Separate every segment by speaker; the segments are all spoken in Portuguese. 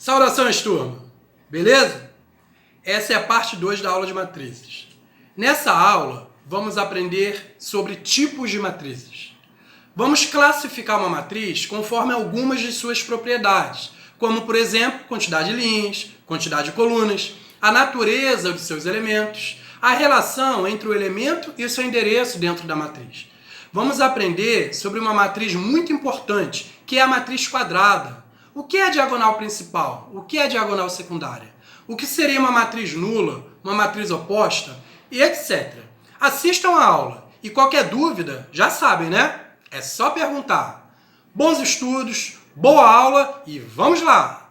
Speaker 1: Saudações, turma! Beleza? Essa é a parte 2 da aula de matrizes. Nessa aula, vamos aprender sobre tipos de matrizes. Vamos classificar uma matriz conforme algumas de suas propriedades, como, por exemplo, quantidade de linhas, quantidade de colunas, a natureza de seus elementos, a relação entre o elemento e o seu endereço dentro da matriz. Vamos aprender sobre uma matriz muito importante, que é a matriz quadrada. O que é a diagonal principal? O que é a diagonal secundária? O que seria uma matriz nula, uma matriz oposta, e etc. Assistam a aula e qualquer dúvida, já sabem, né? É só perguntar. Bons estudos, boa aula e vamos lá!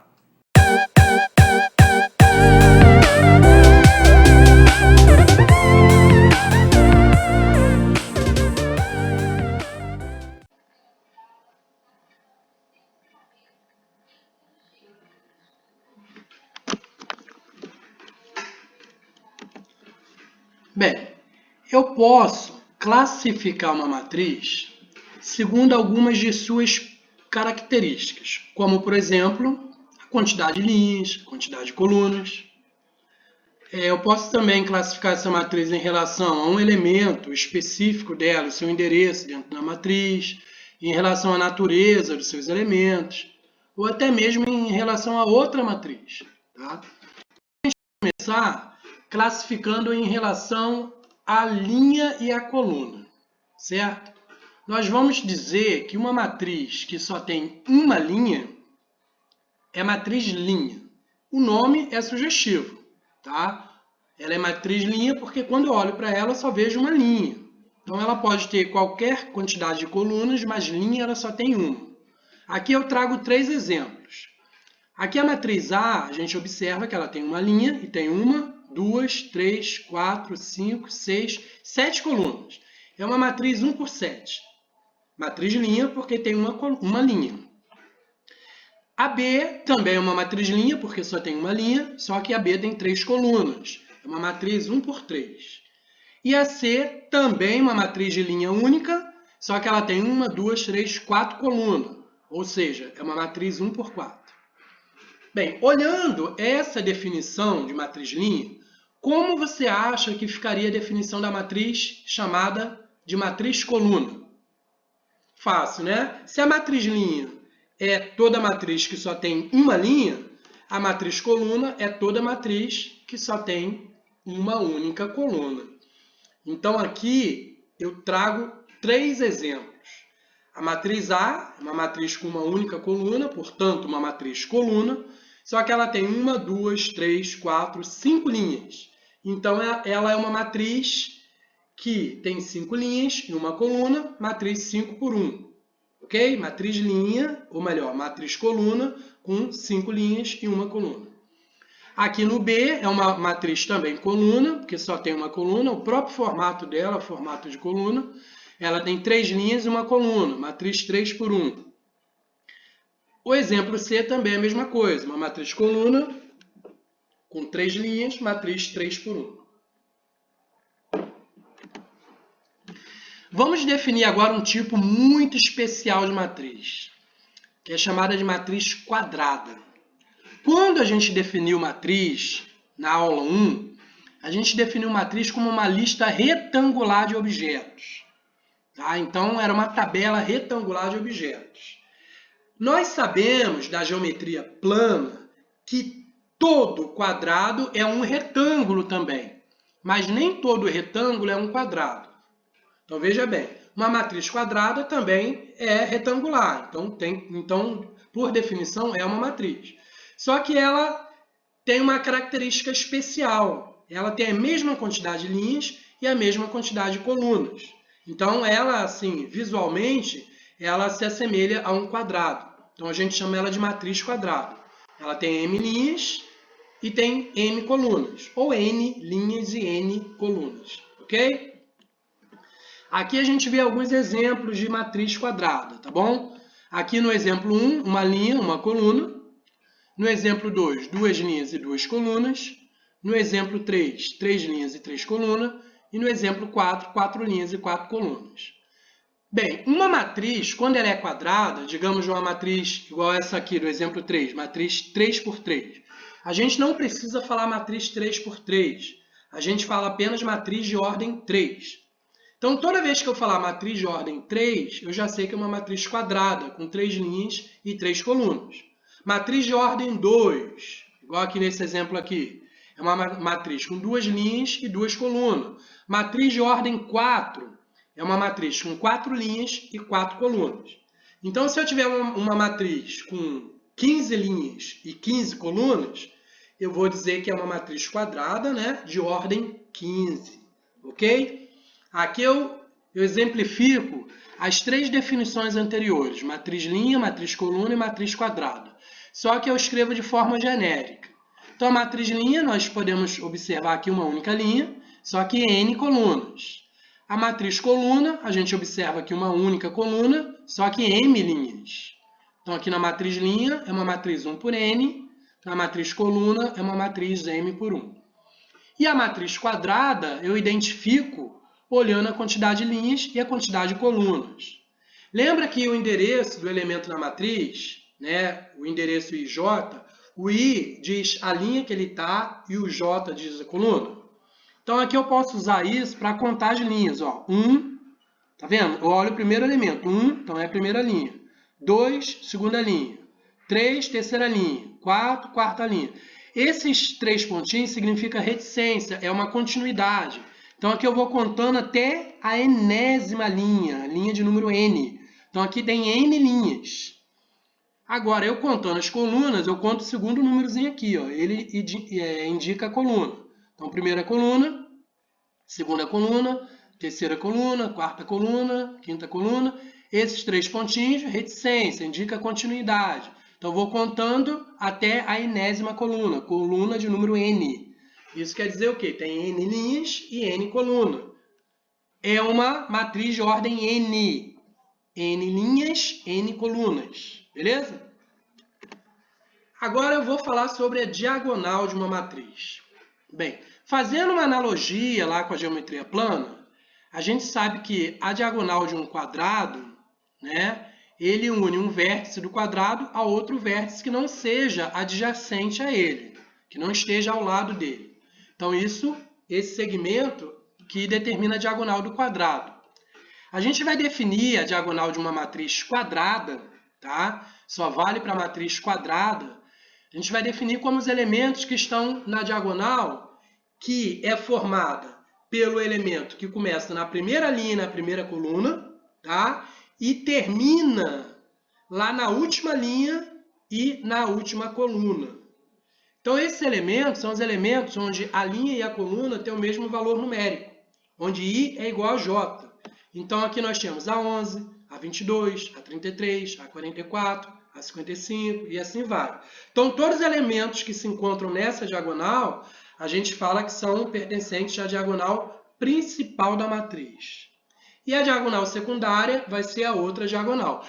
Speaker 1: Bem, eu posso classificar uma matriz segundo algumas de suas características, como, por exemplo, a quantidade de linhas, a quantidade de colunas. Eu posso também classificar essa matriz em relação a um elemento específico dela, o seu endereço dentro da matriz, em relação à natureza dos seus elementos, ou até mesmo em relação a outra matriz. Tá? Vamos começar classificando em relação à linha e à coluna, certo? Nós vamos dizer que uma matriz que só tem uma linha é matriz linha. O nome é sugestivo, tá? Ela é matriz linha porque quando eu olho para ela eu só vejo uma linha. Então ela pode ter qualquer quantidade de colunas, mas linha ela só tem uma. Aqui eu trago 3 exemplos. Aqui a matriz A, a gente observa que ela tem uma linha e tem 1, 2, 3, 4, 5, 6, 7 colunas. É uma matriz 1 por 7. Matriz linha porque tem uma linha. A B também é uma matriz linha porque só tem uma linha, só que a B tem 3 colunas. É uma matriz 1 por 3. E a C também é uma matriz de linha única, só que ela tem 1, 2, 3, 4 colunas. Ou seja, é uma matriz 1 por 4. Bem, olhando essa definição de matriz linha, como você acha que ficaria a definição da matriz chamada de matriz coluna? Fácil, né? Se a matriz linha é toda matriz que só tem uma linha, a matriz coluna é toda matriz que só tem uma única coluna. Então, aqui eu trago 3 exemplos. A matriz A é uma matriz com uma única coluna, portanto, uma matriz coluna, só que ela tem 1, 2, 3, 4, 5 linhas. Então, ela é uma matriz que tem 5 linhas e uma coluna, matriz 5 por 1. Ok? Matriz linha, ou melhor, matriz coluna, com 5 linhas e uma coluna. Aqui no B é uma matriz também coluna, porque só tem uma coluna, o próprio formato dela, formato de coluna, ela tem 3 linhas e uma coluna, matriz 3 por 1. O exemplo C também é a mesma coisa, uma matriz coluna com 3 linhas, matriz 3 por 1. Vamos definir agora um tipo muito especial de matriz, que é chamada de matriz quadrada. Quando a gente definiu matriz na aula 1, a gente definiu matriz como uma lista retangular de objetos. Tá? Então, era uma tabela retangular de objetos. Nós sabemos da geometria plana que todo quadrado é um retângulo também, mas nem todo retângulo é um quadrado. Então, veja bem, uma matriz quadrada também é retangular. Então, por definição, é uma matriz. Só que ela tem uma característica especial. Ela tem a mesma quantidade de linhas e a mesma quantidade de colunas. Então, ela, assim, visualmente, ela se assemelha a um quadrado. Então, a gente chama ela de matriz quadrada. Ela tem m linhas e tem n colunas. Ou n linhas e n colunas. Ok? Aqui a gente vê alguns exemplos de matriz quadrada, tá bom? Aqui no exemplo 1, uma linha, uma coluna. No exemplo 2, 2 linhas e 2 colunas. No exemplo 3, 3 linhas e 3 colunas. E no exemplo 4, 4 linhas e 4 colunas. Bem, uma matriz, quando ela é quadrada, digamos uma matriz igual essa aqui do exemplo 3, matriz 3 por 3, a gente não precisa falar matriz 3 por 3, a gente fala apenas matriz de ordem 3. Então, toda vez que eu falar matriz de ordem 3, eu já sei que é uma matriz quadrada, com 3 linhas e 3 colunas. Matriz de ordem 2, igual aqui nesse exemplo aqui, é uma matriz com 2 linhas e 2 colunas. Matriz de ordem 4 é uma matriz com 4 linhas e 4 colunas. Então, se eu tiver uma matriz com 15 linhas e 15 colunas, eu vou dizer que é uma matriz quadrada, né, de ordem 15, ok? Aqui eu exemplifico as 3 definições anteriores, matriz linha, matriz coluna e matriz quadrada. Só que eu escrevo de forma genérica. Então, a matriz linha, nós podemos observar aqui uma única linha, só que N colunas. A matriz coluna, a gente observa aqui uma única coluna, só que M linhas. Então, aqui na matriz linha, é uma matriz 1 por N, na matriz coluna, é uma matriz M por 1. E a matriz quadrada, eu identifico olhando a quantidade de linhas e a quantidade de colunas. Lembra que o endereço do elemento na matriz, né, o endereço IJ, o I diz a linha que ele está e o J diz a coluna? Então, aqui eu posso usar isso para contar as linhas. 1, tá vendo? Eu olho o primeiro elemento. 1, então é a primeira linha. 2, segunda linha. 3, terceira linha. 4, quarta linha. Esses 3 pontinhos significam reticência, é uma continuidade. Então, aqui eu vou contando até a enésima linha, linha de número N. Então, aqui tem N linhas. Agora, eu contando as colunas, eu conto o segundo númerozinho aqui. Ele indica a coluna. Então, primeira coluna, segunda coluna, terceira coluna, quarta coluna, quinta coluna. Esses 3 pontinhos, reticência, indica continuidade. Então, eu vou contando até a enésima coluna, coluna de número N. Isso quer dizer o quê? Tem N linhas e N coluna. É uma matriz de ordem N. N linhas, N colunas. Beleza? Agora eu vou falar sobre a diagonal de uma matriz. Bem, fazendo uma analogia lá com a geometria plana, a gente sabe que a diagonal de um quadrado, né, ele une um vértice do quadrado a outro vértice que não seja adjacente a ele, que não esteja ao lado dele. Então, esse segmento que determina a diagonal do quadrado. A gente vai definir a diagonal de uma matriz quadrada, tá? Só vale para a matriz quadrada. A gente vai definir como os elementos que estão na diagonal, que é formada pelo elemento que começa na primeira linha, na primeira coluna, tá? E termina lá na última linha e na última coluna. Então, esses elementos são os elementos onde a linha e a coluna têm o mesmo valor numérico, onde I é igual a J. Então, aqui nós temos a 11, a 22, a 33, a 44, a 55 e assim vai. Então, todos os elementos que se encontram nessa diagonal, a gente fala que são pertencentes à diagonal principal da matriz. E a diagonal secundária vai ser a outra diagonal.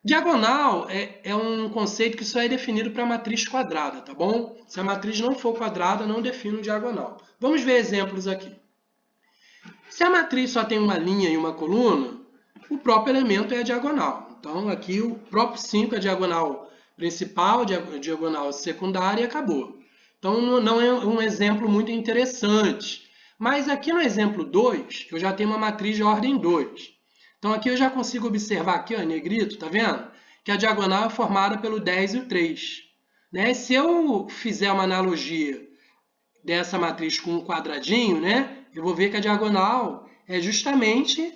Speaker 1: Diagonal é um conceito que só é definido para a matriz quadrada, tá bom? Se a matriz não for quadrada, não define um diagonal. Vamos ver exemplos aqui. Se a matriz só tem uma linha e uma coluna, o próprio elemento é a diagonal. Então, aqui o próprio 5 é a diagonal principal, a diagonal secundária e acabou. Então, não é um exemplo muito interessante. Mas aqui no exemplo 2, eu já tenho uma matriz de ordem 2. Então, aqui eu já consigo observar, aqui, ó, em negrito, tá vendo? Que a diagonal é formada pelo 10 e o 3. Né? Se eu fizer uma analogia dessa matriz com um quadradinho, né, eu vou ver que a diagonal é justamente,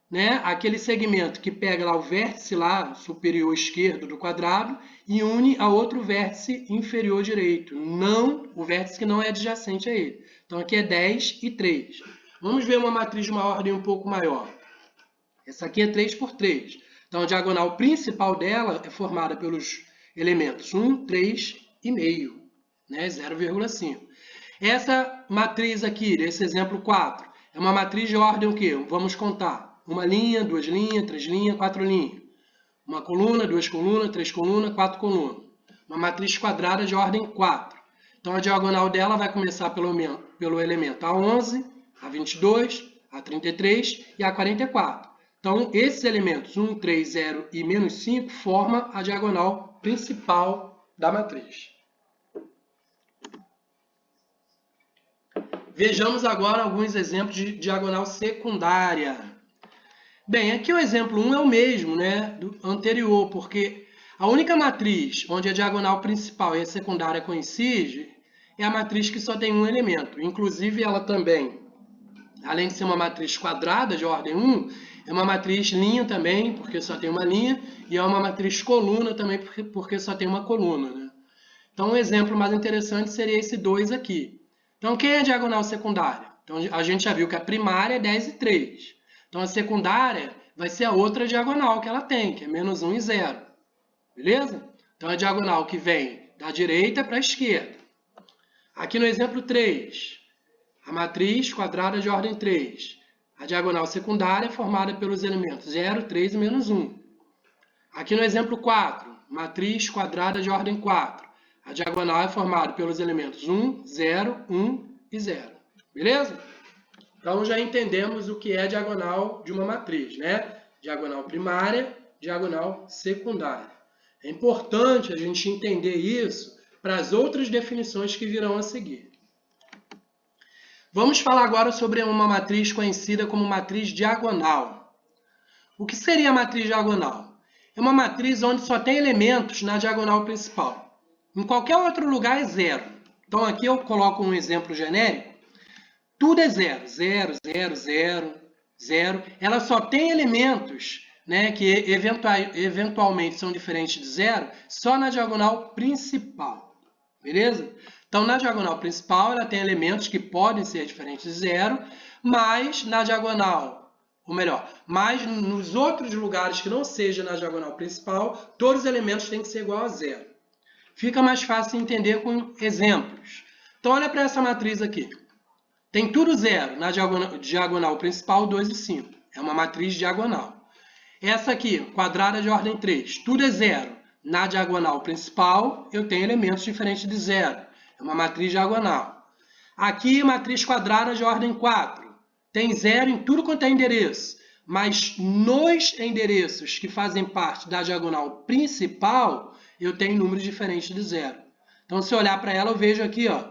Speaker 1: né, aquele segmento que pega lá o vértice lá, superior esquerdo do quadrado e une a outro vértice inferior direito, não o vértice que não é adjacente a ele. Então, aqui é 10 e 3. Vamos ver uma matriz de uma ordem um pouco maior. Essa aqui é 3 por 3. Então, a diagonal principal dela é formada pelos elementos 1, 3 e meio, né, 0,5. Essa matriz aqui, desse exemplo 4, é uma matriz de ordem o quê? Vamos contar. Uma linha, 2 linhas, 3 linhas, 4 linhas. Uma coluna, 2 colunas, 3 colunas, 4 colunas. Uma matriz quadrada de ordem 4. Então, a diagonal dela vai começar pelo elemento A11, A22, A33 e A44. Então, esses elementos 1, 3, 0 e menos 5 formam a diagonal principal da matriz. Vejamos agora alguns exemplos de diagonal secundária. Bem, aqui o exemplo 1 é o mesmo, né, do anterior, porque a única matriz onde a diagonal principal e a secundária coincidem é a matriz que só tem um elemento. Inclusive, ela também, além de ser uma matriz quadrada de ordem 1, é uma matriz linha também, porque só tem uma linha, e é uma matriz coluna também, porque só tem uma coluna, né? Então, um exemplo mais interessante seria esse 2 aqui. Então, quem é a diagonal secundária? Então, a gente já viu que a primária é 10 e 3. Então, a secundária vai ser a outra diagonal que ela tem, que é menos 1 e 0. Beleza? Então, a diagonal que vem da direita para a esquerda. Aqui no exemplo 3, a matriz quadrada de ordem 3. A diagonal secundária é formada pelos elementos 0, 3 e menos 1. Aqui no exemplo 4, matriz quadrada de ordem 4. A diagonal é formada pelos elementos 1, 0, 1 e 0. Beleza? Então, já entendemos o que é a diagonal de uma matriz, né? Diagonal primária, diagonal secundária. É importante a gente entender isso para as outras definições que virão a seguir. Vamos falar agora sobre uma matriz conhecida como matriz diagonal. O que seria a matriz diagonal? É uma matriz onde só tem elementos na diagonal principal. Em qualquer outro lugar é zero. Então, aqui eu coloco um exemplo genérico. Tudo é zero. 0, 0, 0, 0. Ela só tem elementos, né, que eventualmente são diferentes de zero só na diagonal principal. Beleza? Então, na diagonal principal, ela tem elementos que podem ser diferentes de zero, mas na diagonal, ou melhor, mas nos outros lugares que não seja na diagonal principal, todos os elementos têm que ser igual a zero. Fica mais fácil entender com exemplos. Então, olha para essa matriz aqui. Tem tudo zero na diagonal principal, 2 e 5. É uma matriz diagonal. Essa aqui, quadrada de ordem 3, tudo é zero. Na diagonal principal, eu tenho elementos diferentes de zero. É uma matriz diagonal. Aqui, matriz quadrada de ordem 4. Tem zero em tudo quanto é endereço. Mas nos endereços que fazem parte da diagonal principal, eu tenho números diferentes de zero. Então, se eu olhar para ela, eu vejo aqui, ó,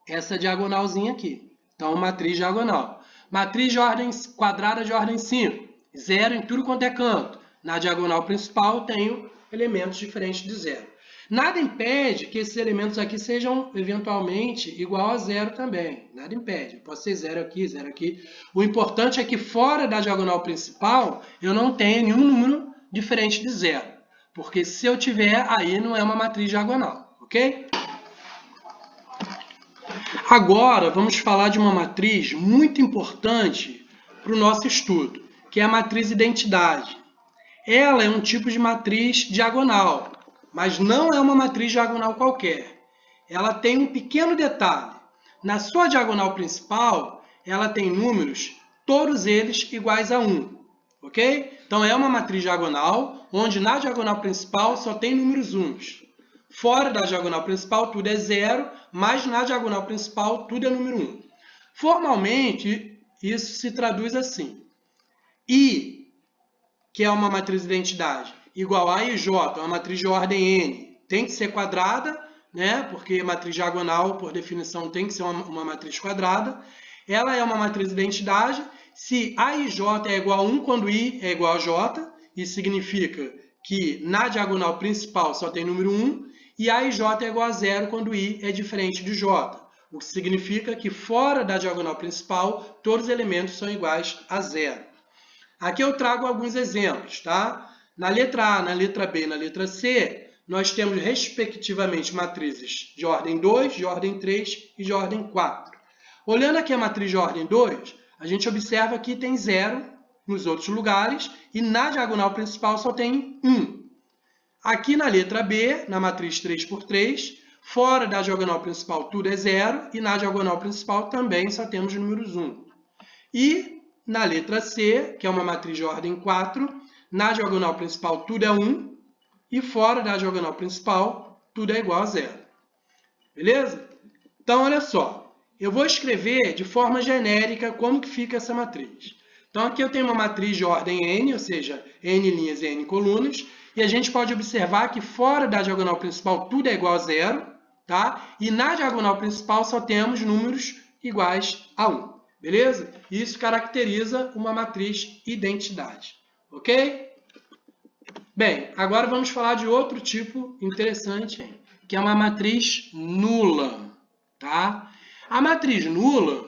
Speaker 1: essa diagonalzinha aqui. Então, matriz diagonal. Matriz de ordem quadrada de ordem 5. Zero em tudo quanto é canto. Na diagonal principal, eu tenho elementos diferentes de zero. Nada impede que esses elementos aqui sejam, eventualmente, igual a zero também. Nada impede. Pode ser zero aqui, zero aqui. O importante é que fora da diagonal principal, eu não tenha nenhum número diferente de zero. Porque se eu tiver, aí não é uma matriz diagonal. Ok? Agora, vamos falar de uma matriz muito importante para o nosso estudo, que é a matriz identidade. Ela é um tipo de matriz diagonal, mas não é uma matriz diagonal qualquer. Ela tem um pequeno detalhe. Na sua diagonal principal, ela tem números, todos eles iguais a 1. Ok? Então, é uma matriz diagonal, onde na diagonal principal só tem números 1. Fora da diagonal principal, tudo é zero, mas na diagonal principal, tudo é número 1. Formalmente, isso se traduz assim. I, que é uma matriz de identidade, igual a IJ, é uma matriz de ordem N, tem que ser quadrada, né? Porque matriz diagonal, por definição, tem que ser uma matriz quadrada. Ela é uma matriz de identidade. Se A e J é igual a 1 quando I é igual a J, isso significa que na diagonal principal só tem número 1, e A e J é igual a 0 quando I é diferente de J, o que significa que fora da diagonal principal, todos os elementos são iguais a 0. Aqui eu trago alguns exemplos, tá? Na letra A, na letra B e na letra C, nós temos, respectivamente, matrizes de ordem 2, de ordem 3 e de ordem 4. Olhando aqui a matriz de ordem 2, a gente observa que tem 0 nos outros lugares e na diagonal principal só tem 1. Aqui na letra B, na matriz 3 por 3, fora da diagonal principal tudo é 0 e na diagonal principal também só temos números 1. E na letra C, que é uma matriz de ordem 4, na diagonal principal tudo é 1 e fora da diagonal principal tudo é igual a 0. Beleza? Então, olha só. Eu vou escrever de forma genérica como que fica essa matriz. Então, aqui eu tenho uma matriz de ordem n, ou seja, n linhas e n colunas, e a gente pode observar que fora da diagonal principal tudo é igual a zero, tá? E na diagonal principal só temos números iguais a 1, beleza? Isso caracteriza uma matriz identidade, ok? Bem, agora vamos falar de outro tipo interessante, que é uma matriz nula, tá? A matriz nula,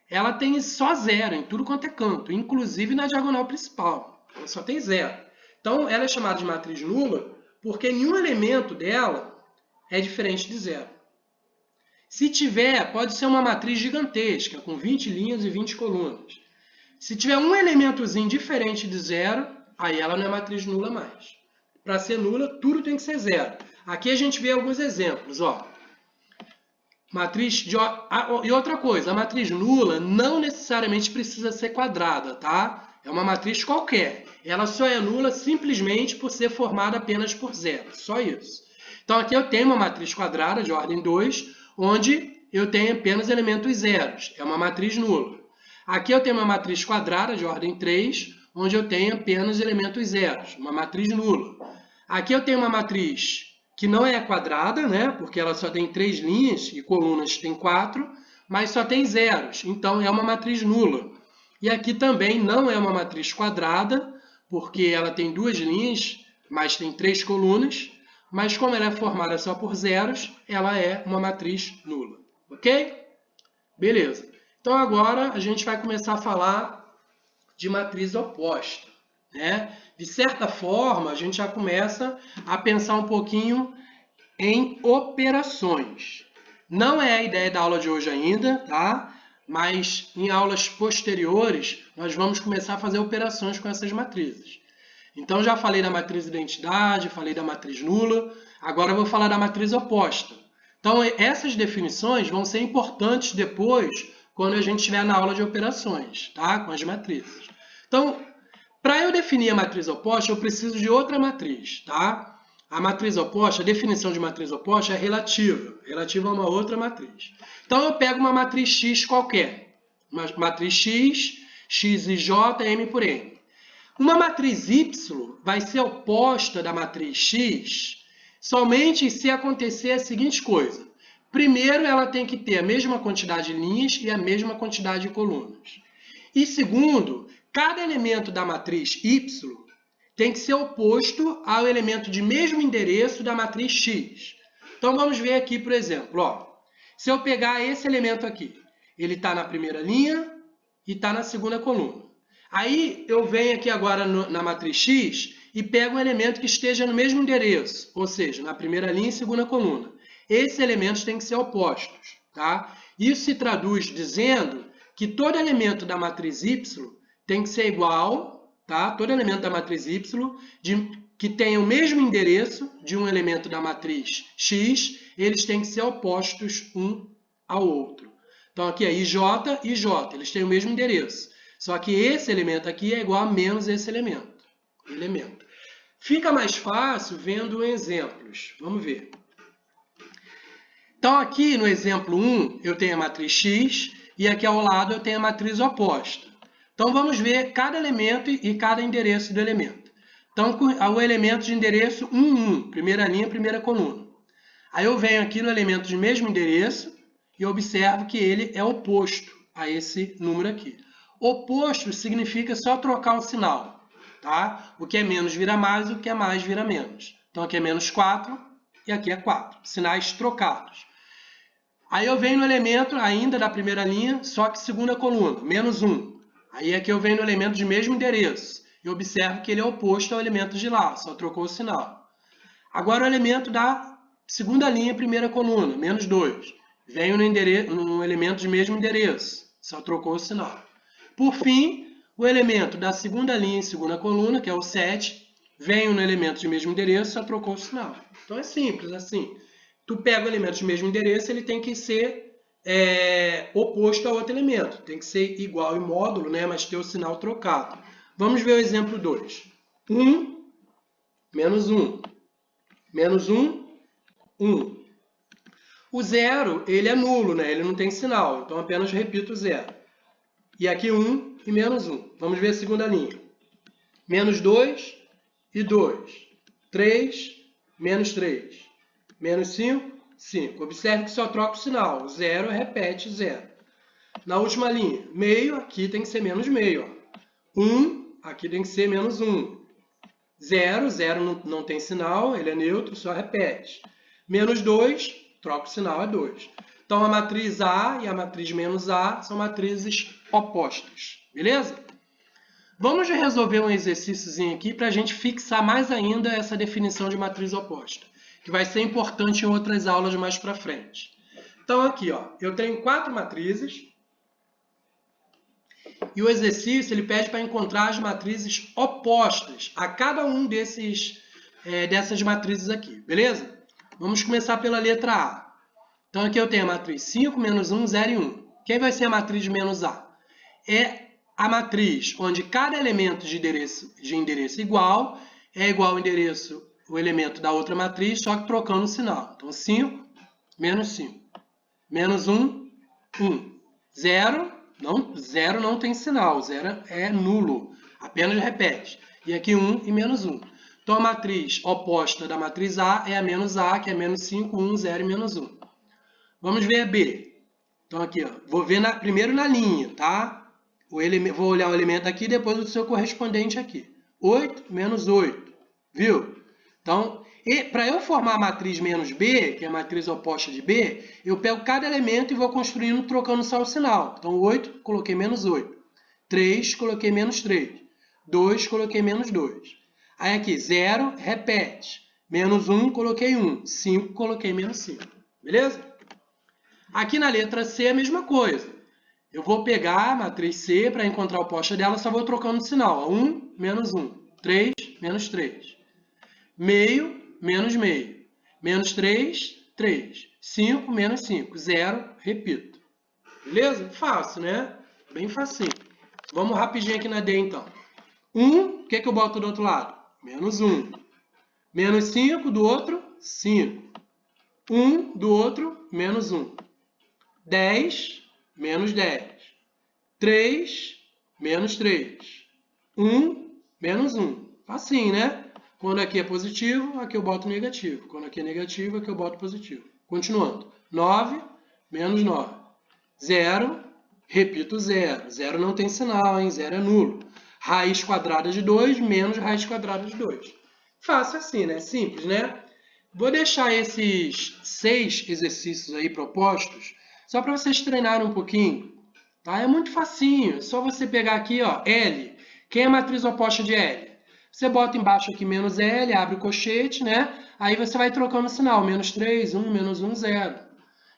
Speaker 1: ela tem só zero em tudo quanto é canto, inclusive na diagonal principal. Ela só tem zero. Então, ela é chamada de matriz nula porque nenhum elemento dela é diferente de zero. Se tiver, pode ser uma matriz gigantesca, com 20 linhas e 20 colunas. Se tiver um elementozinho diferente de zero, aí ela não é matriz nula mais. Para ser nula, tudo tem que ser zero. Aqui a gente vê alguns exemplos, ó. Matriz de... E outra coisa, a matriz nula não necessariamente precisa ser quadrada, tá? É uma matriz qualquer. Ela só é nula simplesmente por ser formada apenas por zero. Só isso. Então aqui eu tenho uma matriz quadrada de ordem 2, onde eu tenho apenas elementos zeros. É uma matriz nula. Aqui eu tenho uma matriz quadrada de ordem 3, onde eu tenho apenas elementos zeros. Uma matriz nula. Aqui eu tenho uma matriz que não é quadrada, né? Porque ela só tem 3 linhas e colunas tem 4, mas só tem zeros, então é uma matriz nula. E aqui também não é uma matriz quadrada, porque ela tem 2 linhas, mas tem 3 colunas, mas como ela é formada só por zeros, ela é uma matriz nula, ok? Beleza. Então agora a gente vai começar a falar de matriz oposta, né? De certa forma, a gente já começa a pensar um pouquinho em operações. Não é a ideia da aula de hoje ainda, tá? Mas em aulas posteriores, nós vamos começar a fazer operações com essas matrizes. Então, já falei da matriz identidade, falei da matriz nula, agora eu vou falar da matriz oposta. Então, essas definições vão ser importantes depois, quando a gente estiver na aula de operações, tá? Com as matrizes. Então, para eu definir a matriz oposta, eu preciso de outra matriz, tá? A matriz oposta, a definição de matriz oposta é relativa a uma outra matriz. Então, eu pego uma matriz X qualquer. Uma matriz X, X e J, M por N. Uma matriz Y vai ser oposta da matriz X somente se acontecer a seguinte coisa. Primeiro, ela tem que ter a mesma quantidade de linhas e a mesma quantidade de colunas. E segundo, cada elemento da matriz Y tem que ser oposto ao elemento de mesmo endereço da matriz X. Então, vamos ver aqui, por exemplo. Ó, se eu pegar esse elemento aqui, ele está na primeira linha e está na segunda coluna. Aí, eu venho aqui agora na matriz X e pego um elemento que esteja no mesmo endereço, ou seja, na primeira linha e segunda coluna. Esses elementos têm que ser opostos, tá? Isso se traduz dizendo que todo elemento da matriz Y tem que ser igual, tá? Todo elemento da matriz Y que tenha o mesmo endereço de um elemento da matriz X, eles têm que ser opostos um ao outro. Então, aqui é IJ e J, eles têm o mesmo endereço. Só que esse elemento aqui é igual a menos esse elemento. Fica mais fácil vendo exemplos. Vamos ver. Então, aqui no exemplo 1, eu tenho a matriz X e aqui ao lado eu tenho a matriz oposta. Então, vamos ver cada elemento e cada endereço do elemento. Então, o elemento de endereço 1, 1, primeira linha, primeira coluna. Aí eu venho aqui no elemento de mesmo endereço e observo que ele é oposto a esse número aqui. Oposto significa só trocar o sinal, tá? O que é menos vira mais, o que é mais vira menos. Então, aqui é menos 4 e aqui é 4. Sinais trocados. Aí eu venho no elemento ainda da primeira linha, só que segunda coluna, menos 1. Aí aqui eu venho no elemento de mesmo endereço e observo que ele é oposto ao elemento de lá, só trocou o sinal. Agora o elemento da segunda linha, primeira coluna, menos 2. Venho no elemento de mesmo endereço, só trocou o sinal. Por fim, o elemento da segunda linha e segunda coluna, que é o 7, venho no elemento de mesmo endereço, só trocou o sinal. Então é simples assim. Tu pega o elemento de mesmo endereço, ele tem que ser oposto a outro elemento. Tem que ser igual em módulo, né, mas ter o sinal trocado. Vamos ver o exemplo 2. 1, menos 1. Menos 1, 1. O 0, ele é nulo, né? Ele não tem sinal, então apenas repito o 0. E aqui 1, e menos 1. Vamos ver a segunda linha. Menos 2 e 2. 3, menos 3. Menos 5, 5. Observe que só troca o sinal. 0 repete 0. Na última linha, meio, aqui tem que ser menos meio. 1, aqui tem que ser menos 1. 0, 0 não tem sinal, ele é neutro, só repete. Menos 2, troca o sinal, é 2. Então, a matriz A e a matriz menos A são matrizes opostas. Beleza? Vamos resolver um exercíciozinho aqui para a gente fixar mais ainda essa definição de matriz oposta, que vai ser importante em outras aulas mais para frente. Então, aqui, ó, eu tenho 4 matrizes e o exercício ele pede para encontrar as matrizes opostas a cada um dessas matrizes aqui, beleza? Vamos começar pela letra A. Então, aqui eu tenho a matriz 5, menos 1, 0 e 1. Quem vai ser a matriz de menos A? É a matriz onde cada elemento de endereço igual é igual ao endereço, o elemento da outra matriz, só que trocando o sinal. Então, 5, menos 5. Menos 1, 1. 0 não tem sinal, 0 é nulo, apenas repete. E aqui 1 e menos 1. Então, a matriz oposta da matriz A é a menos A, que é menos 5, 1, 0 e menos 1. Vamos ver a B. Então, aqui, ó, vou ver primeiro na linha, tá? Vou olhar o elemento aqui, depois o seu correspondente aqui. 8 menos 8, viu? Então, para eu formar a matriz menos B, que é a matriz oposta de B, eu pego cada elemento e vou construindo, trocando só o sinal. Então, 8, coloquei menos 8. 3, coloquei menos 3. 2, coloquei menos 2. Aí aqui, 0, repete. Menos 1, coloquei 1. 5, coloquei menos 5. Beleza? Aqui na letra C, a mesma coisa. Eu vou pegar a matriz C para encontrar a oposta dela, só vou trocando o sinal. 1, menos 1. 3, menos 3. Meio, menos meio. Menos 3, 3. 5, menos 5. 0, repito. Beleza? Fácil, né? Bem facinho. Vamos rapidinho aqui na D, então. 1, o que eu boto do outro lado? Menos 1. Menos 5 do outro, 5. 1 do outro, menos 1. 10, menos 10. 3, menos 3. 1, menos 1. Assim, né? Quando aqui é positivo, aqui eu boto negativo. Quando aqui é negativo, aqui eu boto positivo. Continuando. 9, menos 9. 0, repito 0. 0 não tem sinal, hein? 0 é nulo. Raiz quadrada de 2 menos raiz quadrada de 2. Fácil assim, né? Simples, né? Vou deixar esses 6 exercícios aí propostos só para vocês treinarem um pouquinho. Tá? É muito facinho. É só você pegar aqui, ó, L. Quem é a matriz oposta de L? Você bota embaixo aqui menos L, abre o colchete, né? Aí você vai trocando o sinal. Menos 3, 1, menos 1, 0.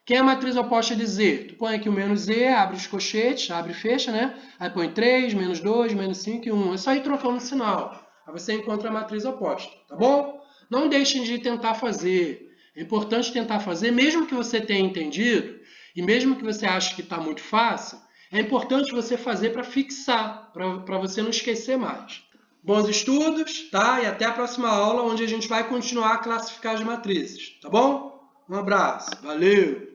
Speaker 1: Quem é a matriz oposta de Z? Tu põe aqui o menos Z, abre os colchetes, abre e fecha, né? Aí põe 3, menos 2, menos 5 e 1. É só ir trocando o sinal. Aí você encontra a matriz oposta, tá bom? Não deixem de tentar fazer. É importante tentar fazer, mesmo que você tenha entendido, e mesmo que você ache que está muito fácil, é importante você fazer para fixar, para você não esquecer mais. Bons estudos, tá? E até a próxima aula, onde a gente vai continuar a classificar as matrizes, tá bom? Um abraço, valeu!